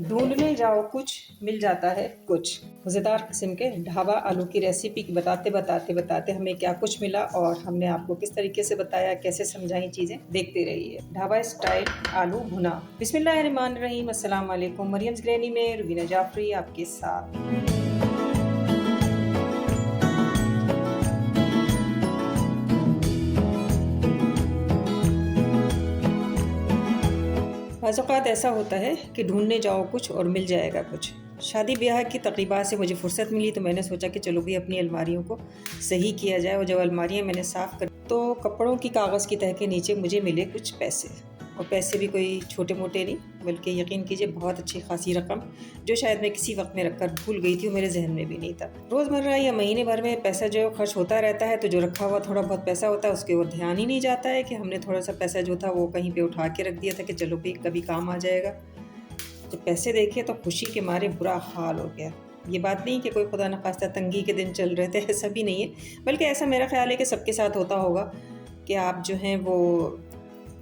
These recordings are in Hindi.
ढूंढने जाओ कुछ मिल जाता है कुछ। मज़ेदार किस्म के ढाबा आलू की रेसिपी बताते हमें क्या कुछ मिला और हमने आपको किस तरीके से बताया, कैसे समझाई चीज़ें, देखते रहिए। ढाबा स्टाइल आलू भुना। बिस्मिल्लाहिर्रहमानिर्रहीम। अस्सलाम वालेकुम। मरियम्स ग्रैनी में रुबीना जाफरी आपके साथ। बाज़ औक़ात ऐसा होता है कि ढूंढने जाओ कुछ और मिल जाएगा कुछ। शादी ब्याह की तक़रीबात से मुझे फ़ुर्सत मिली तो मैंने सोचा कि चलो भी अपनी अलमारियों को सही किया जाए। और जब अलमारियाँ मैंने साफ़ कर तो कपड़ों की कागज़ की तह के नीचे मुझे मिले कुछ पैसे। और पैसे भी कोई छोटे मोटे नहीं, बल्कि यकीन कीजिए बहुत अच्छी खासी रकम, जो शायद मैं किसी वक्त में रख कर भूल गई थी और मेरे जहन में भी नहीं था। रोज़मर्रा या महीने भर में पैसा जो खर्च होता रहता है, तो जो रखा हुआ थोड़ा बहुत पैसा होता है उसके ओर ध्यान ही नहीं जाता है कि हमने थोड़ा सा पैसा जो था वो कहीं पे उठा के रख दिया था कि चलो भी कभी काम आ जाएगा। जब पैसे देखे तो खुशी के मारे बुरा हाल हो गया। ये बात नहीं कि कोई खुदा न खास्ता तंगी के दिन चल रहे थे, ऐसा भी नहीं है, बल्कि ऐसा मेरा ख्याल है कि सबके साथ होता होगा कि आप जो हैं वो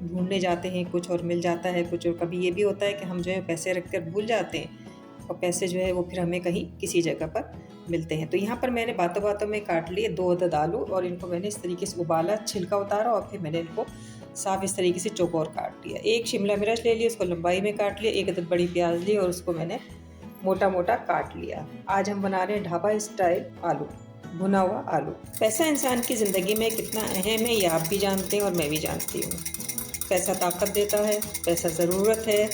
ढूंढने जाते हैं कुछ और मिल जाता है कुछ। और कभी ये भी होता है कि हम जो है पैसे रख कर भूल जाते हैं और पैसे जो है वो फिर हमें कहीं किसी जगह पर मिलते हैं। तो यहाँ पर मैंने बातों बातों में काट लिए 2 अदद आलू और इनको मैंने इस तरीके से उबाला, छिलका उतारा और फिर मैंने इनको साफ इस तरीके से चौकोर काट लिया। 1 शिमला मिर्च ले लिया, उसको लंबाई में काट लिया। 1 अदद बड़ी प्याज ली और उसको मैंने मोटा मोटा काट लिया। आज हम बना रहे हैं ढाबा स्टाइल आलू, भुना हुआ आलू। पैसा इंसान की ज़िंदगी में कितना अहम है ये आप भी जानते हैं और मैं भी जानती हूँ। पैसा ताकत देता है, पैसा ज़रूरत है,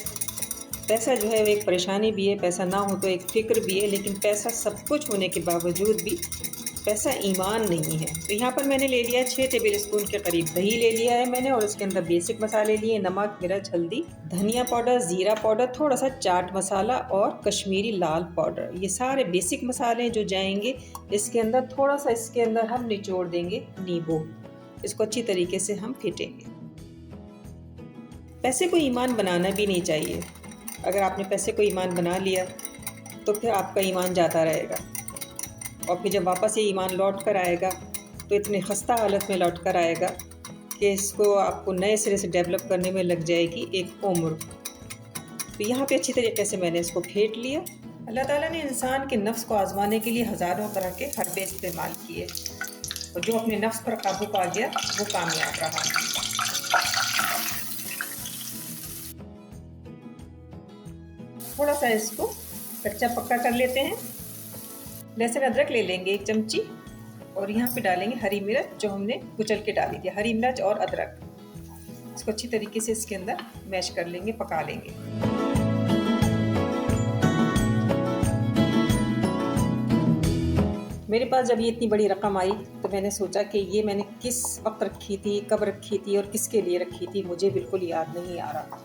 पैसा जो है एक परेशानी भी है, पैसा ना हो तो एक फ़िक्र भी है, लेकिन पैसा सब कुछ होने के बावजूद भी पैसा ईमान नहीं है। तो यहाँ पर मैंने ले लिया 6 टेबल स्पून के करीब दही ले लिया है मैंने और उसके अंदर बेसिक मसाले लिए, नमक, मिर्च, हल्दी, धनिया पाउडर, ज़ीरा पाउडर, थोड़ा सा चाट मसाला और कश्मीरी लाल पाउडर। ये सारे बेसिक मसाले जो जाएंगे इसके अंदर। थोड़ा सा इसके अंदर हम निचोड़ देंगे नींबू, इसको अच्छी तरीके से हम फेंटेंगे। पैसे को ईमान बनाना भी नहीं चाहिए। अगर आपने पैसे को ईमान बना लिया तो फिर आपका ईमान जाता रहेगा और फिर जब वापस ये ईमान लौट कर आएगा तो इतनी खस्ता हालत में लौट कर आएगा कि इसको आपको नए सिरे से डेवलप करने में लग जाएगी एक उम्र। तो यहाँ पे अच्छी तरीके से मैंने इसको फेंट लिया। अल्लाह ताला ने इंसान के नफ्स को आजमाने के लिए हज़ारों तरह के हरबे इस्तेमाल किए और जो अपने नफ्स पर काबू पा गया वो कामयाब रहा। थोड़ा सा इसको कच्चा पक्का कर लेते हैं। लहसुन अदरक ले लेंगे 1 चमची और यहाँ पे डालेंगे हरी मिर्च जो हमने कुचल के डाली थी। हरी मिर्च और अदरक, इसको अच्छी तरीके से इसके अंदर मैश कर लेंगे, पका लेंगे। मेरे पास जब ये इतनी बड़ी रकम आई तो मैंने सोचा कि ये मैंने किस वक्त रखी थी, कब रखी थी और किसके लिए रखी थी, मुझे बिल्कुल याद नहीं आ रहा।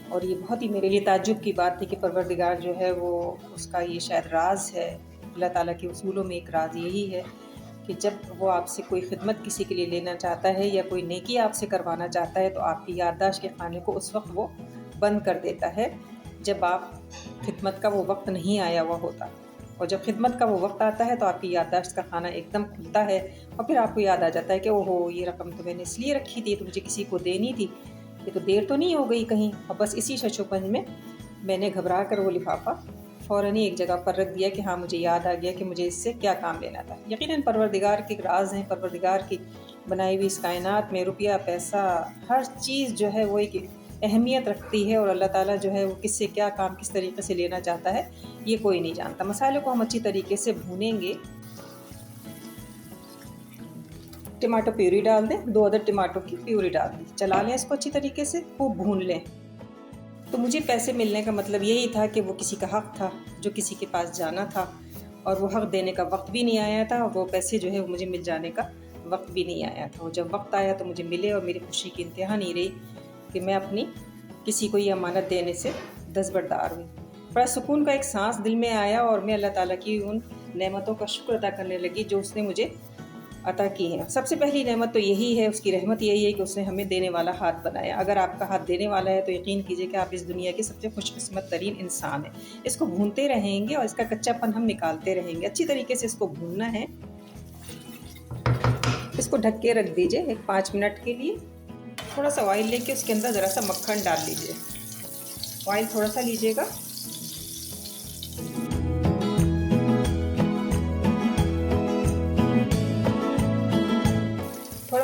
और ये बहुत ही मेरे लिए ताज्जुब की बात थी कि परवरदिगार जो है वो, उसका ये शायद राज है। अल्लाह ताला के उसूलों में एक राज यही है कि जब वो आपसे कोई खिदमत किसी के लिए लेना चाहता है या कोई नेकी आपसे करवाना चाहता है तो आपकी याददाश्त के खाने को उस वक्त वो बंद कर देता है जब आप खिदमत का वो वक्त नहीं आया हुआ होता। और जब खिदमत का वो वक्त आता है तो आपकी याददाश्त का खाना एकदम खुलता है और फिर आपको याद आ जाता है कि ओहो, ये रकम तो मैंने इसलिए रखी थी, तो मुझे किसी को देनी थी, ये तो देर तो नहीं हो गई कहीं। और बस इसी शशोपंज में मैंने घबरा कर वो लिफाफा फ़ौरन ही एक जगह पर रख दिया कि हाँ, मुझे याद आ गया कि मुझे इससे क्या काम लेना था। यकीनन परवरदिगार के राज हैं, परवरदिगार की बनाई हुई इस कायनात में रुपया, पैसा, हर चीज़ जो है वो एक अहमियत रखती है और अल्लाह ताला जो है वो किससे क्या काम किस तरीके से लेना चाहता है ये कोई नहीं जानता। मसाले को हम अच्छी तरीके से भूनेंगे। टमाटो प्यूरी डाल दें, 2 अदद टमाटो की प्यूरी डाल दें, चला लें इसको अच्छी तरीके से, खूब भून लें। तो मुझे पैसे मिलने का मतलब यही था कि वो किसी का हक़ था जो किसी के पास जाना था और वो हक़ देने का वक्त भी नहीं आया था और वो पैसे जो है वो मुझे मिल जाने का वक्त भी नहीं आया था। और जब वक्त आया तो मुझे मिले और मेरी खुशी की इंतहा नहीं रही कि मैं अपनी किसी को ये अमानत देने से दस्तबरदार हुई। बड़ा सुकून का एक सांस दिल में आया और मैं अल्लाह ताला की उन नेमतों का शुक्र अदा करने लगी जो उसने मुझे अता की है। सबसे पहली नेमत तो यही है, उसकी रहमत यही है कि उसने हमें देने वाला हाथ बनाया। अगर आपका हाथ देने वाला है तो यकीन कीजिए कि आप इस दुनिया के सबसे खुशकिस्मत तरीन इंसान हैं। इसको भूनते रहेंगे और इसका कच्चापन हम निकालते रहेंगे। अच्छी तरीके से इसको भूनना है। इसको ढक के रख दीजिए एक 5 मिनट के लिए। थोड़ा सा ऑयल लेके उसके अंदर ज़रा सा मक्खन डाल लीजिए। ऑयल थोड़ा सा लीजिएगा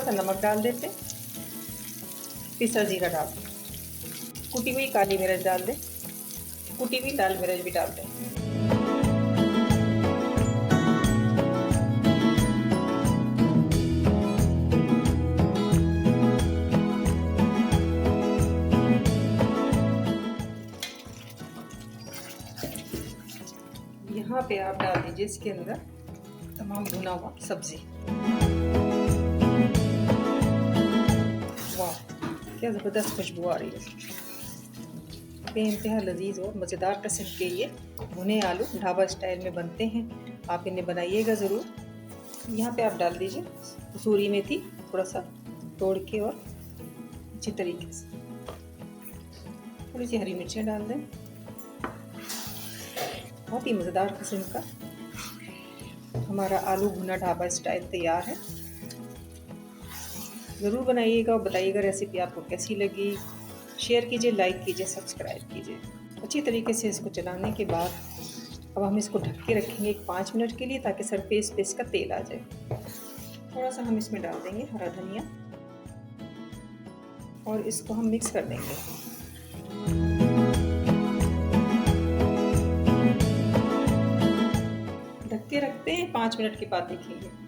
सा नमक डाल देते, पिसा जीरा डाल दें, कुटी हुई काली मिर्च डाल दें, कुटी हुई लाल मिर्च भी डाल दें। यहाँ पे आप डाल दीजिए इसके अंदर तमाम भुना हुआ सब्जी। वाह, क्या ज़बरदस्त खुशबू आ रही है। बेइंतहा लजीज और मज़ेदार किस्म के ये भुने आलू ढाबा स्टाइल में बनते हैं। आप इन्हें बनाइएगा ज़रूर। यहाँ पे आप डाल दीजिए कसूरी मेथी थोड़ा सा तोड़ के और अच्छी तरीके से, थोड़ी सी हरी मिर्चें डाल दें। बहुत ही मज़ेदार किस्म का हमारा आलू भुना ढाबा स्टाइल तैयार है। ज़रूर बनाइएगा और बताइएगा रेसिपी आपको कैसी लगी। शेयर कीजिए, लाइक कीजिए, सब्सक्राइब कीजिए। अच्छी तरीके से इसको चलाने के बाद अब हम इसको ढक के रखेंगे 5 मिनट के लिए, ताकि सरफेस पे इसका तेल आ जाए। थोड़ा सा हम इसमें डाल देंगे हरा धनिया और इसको हम मिक्स कर देंगे। ढक के रखते हैं, 5 मिनट के बाद देखेंगे।